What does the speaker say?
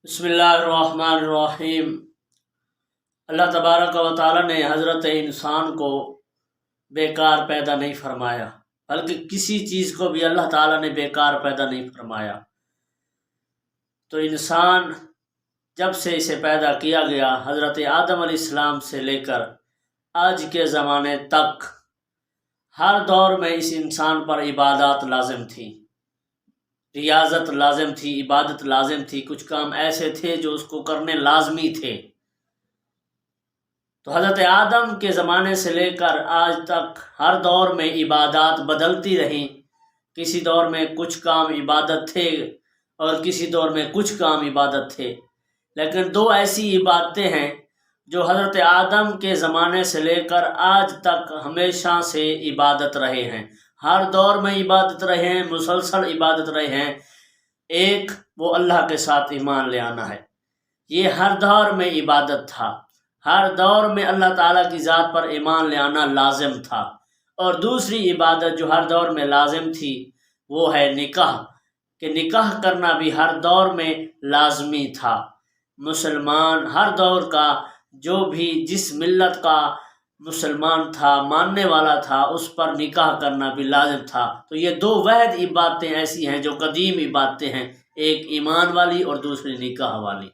بسم اللہ الرحمن الرحیم۔ اللہ تبارک و تعالی نے حضرت انسان کو بیکار پیدا نہیں فرمایا، بلکہ کسی چیز کو بھی اللہ تعالیٰ نے بیکار پیدا نہیں فرمایا۔ تو انسان جب سے اسے پیدا کیا گیا، حضرت آدم علیہ السلام سے لے کر آج کے زمانے تک ہر دور میں اس انسان پر عبادات لازم تھیں، ریاضت لازم تھی، عبادت لازم تھی، کچھ کام ایسے تھے جو اس کو کرنے لازمی تھے۔ تو حضرت آدم کے زمانے سے لے کر آج تک ہر دور میں عبادات بدلتی رہیں، کسی دور میں کچھ کام عبادت تھے اور کسی دور میں کچھ کام عبادت تھے، لیکن دو ایسی عبادتیں ہیں جو حضرت آدم کے زمانے سے لے کر آج تک ہمیشہ سے عبادت رہے ہیں، ہر دور میں عبادت رہے ہیں، مسلسل عبادت رہے ہیں۔ ایک وہ اللہ کے ساتھ ایمان لے آنا ہے، یہ ہر دور میں عبادت تھا، ہر دور میں اللہ تعالیٰ کی ذات پر ایمان لے آنا لازم تھا۔ اور دوسری عبادت جو ہر دور میں لازم تھی وہ ہے نکاح، کہ نکاح کرنا بھی ہر دور میں لازمی تھا۔ مسلمان ہر دور کا جو بھی جس ملت کا مسلمان تھا، ماننے والا تھا، اس پر نکاح کرنا بھی لازم تھا۔ تو یہ دو واحد عبادتیں ایسی ہیں جو قدیم عبادتیں ہیں، ایک ایمان والی اور دوسری نکاح والی۔